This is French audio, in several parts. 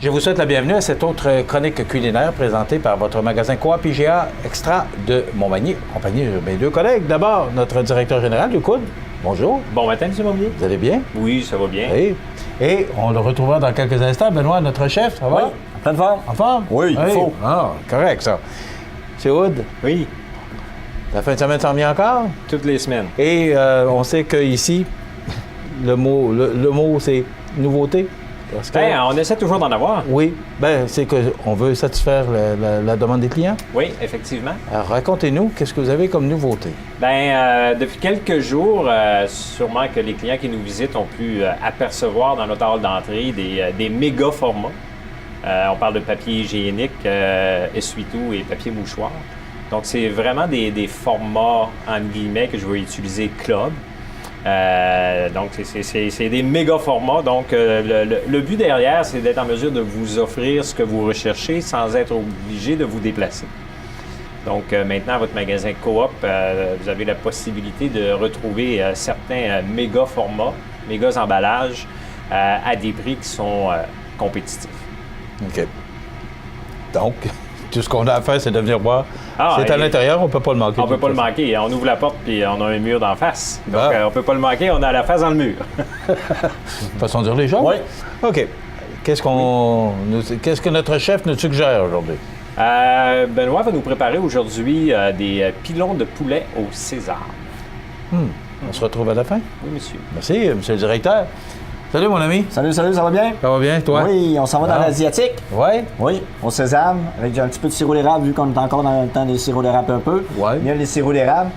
Je vous souhaite la bienvenue à cette autre chronique culinaire présentée par votre magasin Coop IGA Extra de Montmagny, en compagnie de mes deux collègues. D'abord, notre directeur général, Luc Hood. Bonjour. Bon matin, M. Montmagny. Vous allez bien? Oui, ça va bien. Oui. Et on le retrouvera dans quelques instants. Benoît, notre chef, ça va? Oui, en pleine forme. En forme? Oui, il faut. Ah, correct, ça. M. Hood, Oui, la fin de semaine s'en vient encore? toutes les semaines. Et on sait qu'ici, le mot c'est nouveauté. Parce que, Ben, on essaie toujours d'en avoir. oui, c'est qu'on veut satisfaire la demande des clients. Oui, effectivement. Alors, racontez-nous, qu'est-ce que vous avez comme nouveauté? Depuis quelques jours, sûrement que les clients qui nous visitent ont pu apercevoir dans notre hall d'entrée des méga formats. On parle de papier hygiénique, essuie-tout et papier mouchoir. Donc, c'est vraiment des formats, entre guillemets, que je vais utiliser club. Donc, c'est des méga formats. Donc, le but derrière, c'est d'être en mesure de vous offrir ce que vous recherchez sans être obligé de vous déplacer. Donc, maintenant, à votre magasin Coop, vous avez la possibilité de retrouver certains méga formats, méga emballages à des prix qui sont compétitifs. OK. Donc, tout ce qu'on a à faire, c'est de venir voir. C'est à l'intérieur, on ne peut pas le manquer. On ne peut pas le manquer. On ouvre la porte puis on a un mur d'en face. Donc, on ne peut pas le manquer. On a la face dans le mur. Façon de dire les choses? Oui. OK. Qu'est-ce que notre chef nous suggère aujourd'hui? Benoît va nous préparer aujourd'hui des pilons de poulet au César. On se retrouve à la fin? Oui, monsieur. Merci, monsieur le directeur. Salut, mon ami. Salut, ça va bien? Ça va bien, toi? Oui, on s'en va dans l'asiatique. Oui? Oui, au sésame, avec un petit peu de sirop d'érable, vu qu'on est encore dans le temps des sirops d'érable un peu. Ouais. Il y a les sirops d'érable,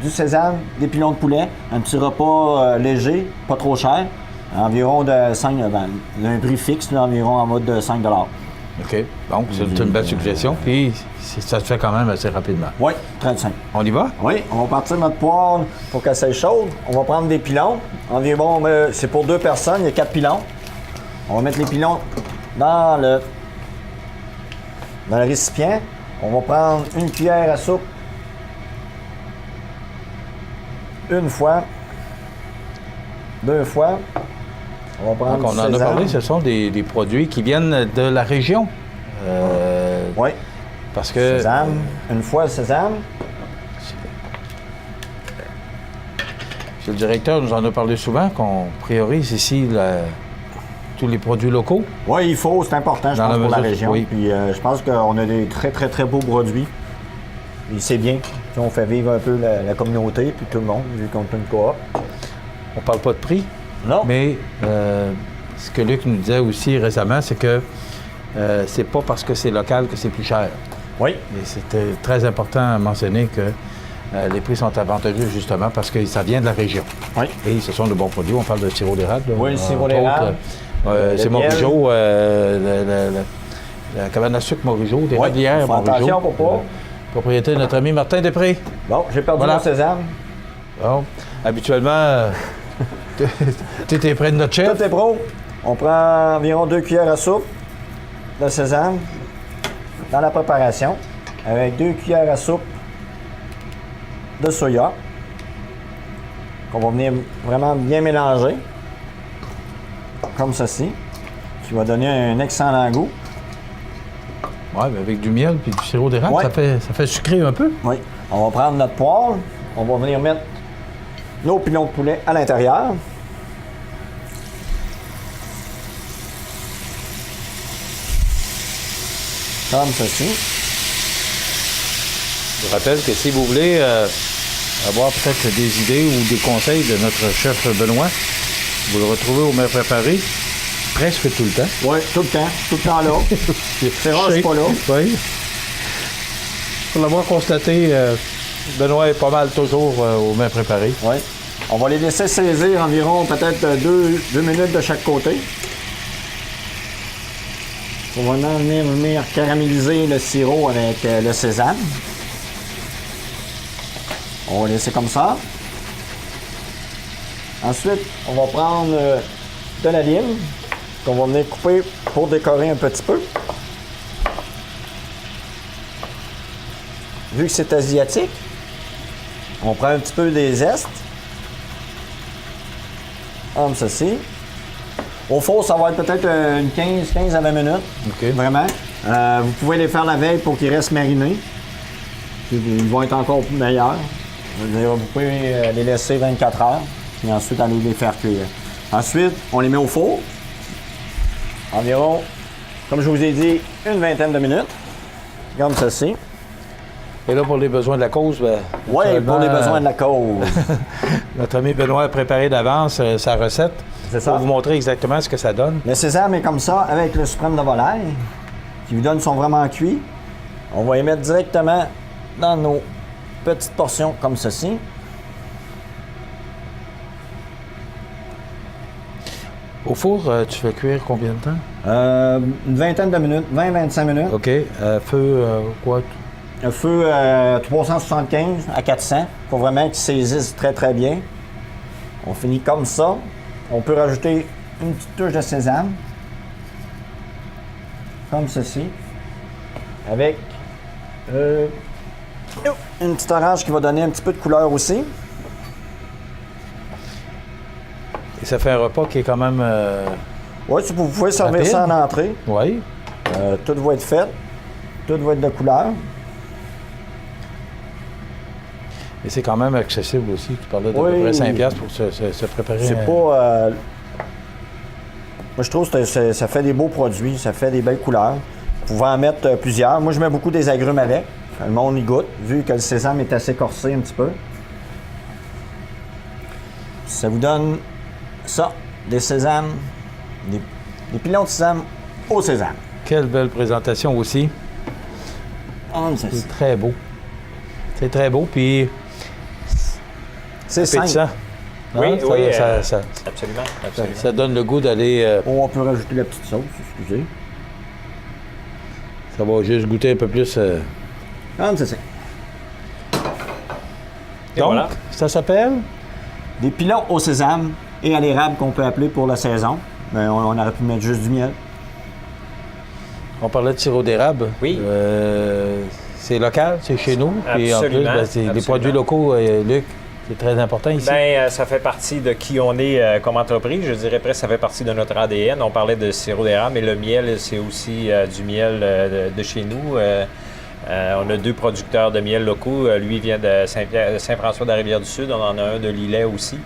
du sésame, des pilons de poulet, un petit repas léger, pas trop cher, environ de 5, un prix fixe, là, environ en mode de 5 $. OK. Donc, c'est une belle suggestion. Puis, ça se fait quand même assez rapidement. Oui, très simple. On y va? Oui, on va partir de notre poêle pour qu'elle soit chaude. On va prendre des pilons. Environ, c'est pour 2 personnes, il y a 4 pilons. On va mettre les pilons dans le récipient. On va prendre une cuillère à soupe une fois, 2 fois. On va prendre Donc, on en a parlé, ce sont des produits qui viennent de la région. Oui. Parce que... Sésame, une fois le sésame. Le directeur nous en a parlé souvent, qu'on priorise ici tous les produits locaux. Oui, il faut, c'est important, je pense, pour la région. Oui. Puis je pense qu'on a des très, très, très beaux produits. Et c'est bien. Puis on fait vivre un peu la communauté, puis tout le monde, vu qu'on est une coop. On parle pas de prix. Non. Mais ce que Luc nous disait aussi récemment, c'est que c'est pas parce que c'est local que c'est plus cher. Oui. Et c'était très important à mentionner que les prix sont avantageux justement parce que ça vient de la région. Oui. Et ce sont de bons produits. On parle de sirop d'érable. Oui, le sirop d'érable. C'est Morigeau, la cabane à sucre Morigeau, des Rablières Morigeau. Attention pour pas. Propriété de notre ami Martin Després. Bon, j'ai perdu mon sésame. Bon. Habituellement, tu es près de notre chef. Tout est pro. On prend environ 2 cuillères à soupe de sésame dans la préparation, avec 2 cuillères à soupe de soya, qu'on va venir vraiment bien mélanger, comme ceci, qui va donner un excellent goût. Oui, mais avec du miel et du sirop d'érable, Ouais. ça fait sucré un peu. Oui. On va prendre notre poêle, on va venir mettre nos pilons de poulet à l'intérieur. Comme ceci. Je rappelle que si vous voulez avoir peut-être des idées ou des conseils de notre chef Benoît, vous le retrouvez au Mets Préparé presque tout le temps. Oui, tout le temps là. C'est rare, je suis pas là. Oui. Pour l'avoir constaté, Benoît est pas mal toujours au Mets Préparé. Oui. On va les laisser saisir environ peut-être 2 minutes de chaque côté. On va venir caraméliser le sirop avec le sésame. On va laisser comme ça. Ensuite, on va prendre de la lime qu'on va venir couper pour décorer un petit peu. Vu que c'est asiatique, on prend un petit peu des zestes, comme ceci. Au four, ça va être peut-être une 15 à 20 minutes. OK. Vraiment. Vous pouvez les faire la veille pour qu'ils restent marinés. Puis ils vont être encore meilleurs. Je veux dire, vous pouvez les laisser 24 heures. Puis ensuite, aller les faire cuire. Ensuite, on les met au four. Environ, comme je vous ai dit, une vingtaine de minutes. Comme ceci. Et là, pour les besoins de la cause, bien, Oui, pour les besoins de la cause. notre ami Benoît a préparé d'avance sa recette C'est ça. pour vous montrer exactement ce que ça donne. Le sésame est comme ça, avec le suprême de volaille, qui vous donne son vraiment cuit. On va les mettre directement dans nos petites portions comme ceci. Au four, tu fais cuire combien de temps? Une vingtaine de minutes, 20-25 minutes. OK. Feu, quoi? Un feu 375 à 400. Il faut vraiment qu'il saisisse très, très bien. On finit comme ça. On peut rajouter une petite touche de sésame. Comme ceci. Avec une petite orange qui va donner un petit peu de couleur aussi. Et ça fait un repas qui est quand même... Oui, vous pouvez servir rapide. ça en entrée. Oui. Tout va être fait. Tout va être de couleur. Et c'est quand même accessible aussi. Tu parlais de Oui. peu près 5$ pour se préparer. C'est pas... Moi, je trouve que ça fait des beaux produits, ça fait des belles couleurs. Vous pouvez en mettre plusieurs. Moi, je mets beaucoup des agrumes avec. Le monde y goûte, vu que le sésame est assez corsé un petit peu. Ça vous donne ça, des sésames, des pilons de sésame au sésame. Quelle belle présentation aussi. C'est très beau. C'est très beau, puis C'est simple. appétissant. Oui, Hein? oui, Ça absolument. absolument. ça donne le goût d'aller... Oh, on peut rajouter la petite sauce, excusez. ça va juste goûter un peu plus... C'est ça. Et Donc, voilà. ça s'appelle? Des pilons au sésame et à l'érable qu'on peut appeler pour la saison. Mais on aurait pu mettre juste du miel. On parlait de sirop d'érable. Oui. C'est local, c'est chez nous. Puis en plus, Absolument, c'est des absolument. produits locaux, Luc. C'est très important ici. Bien, ça fait partie de qui on est comme entreprise. Je dirais presque ça fait partie de notre ADN. On parlait de sirop d'érable, mais le miel, c'est aussi du miel de chez nous. On a 2 producteurs de miel locaux. Lui vient de Saint-François de la Rivière-du-Sud. On en a un de Lillet aussi.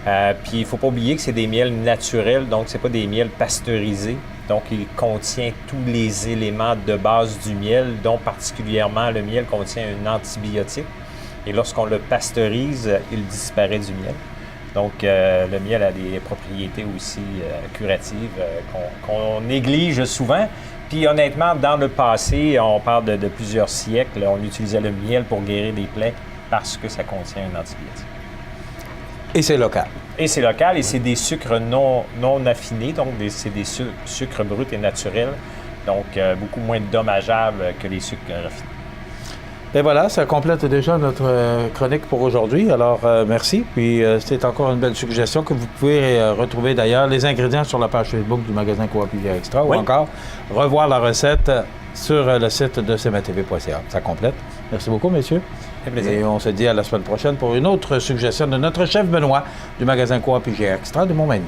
Puis il ne faut pas oublier que c'est des miels naturels, donc c'est pas des miels pasteurisés. Donc il contient tous les éléments de base du miel, dont particulièrement le miel contient un antibiotique. Et lorsqu'on le pasteurise, il disparaît du miel. Donc le miel a des propriétés aussi curatives qu'on néglige souvent. Puis honnêtement, dans le passé, on parle de plusieurs siècles, on utilisait le miel pour guérir des plaies parce que ça contient un antibiotique. Et c'est local. Et c'est local et c'est des sucres non affinés, donc c'est des sucres bruts et naturels, donc beaucoup moins dommageables que les sucres raffinés. Et voilà, ça complète déjà notre chronique pour aujourd'hui. Alors, merci. Puis, c'est encore une belle suggestion que vous pouvez retrouver d'ailleurs les ingrédients sur la page Facebook du magasin Coop IGA Extra Oui. ou encore revoir la recette sur le site de cmatv.ca. Ça complète. Merci beaucoup, messieurs. C'est plaisir. Et on se dit à la semaine prochaine pour une autre suggestion de notre chef Benoît du magasin Coop IGA Extra de Montmagny.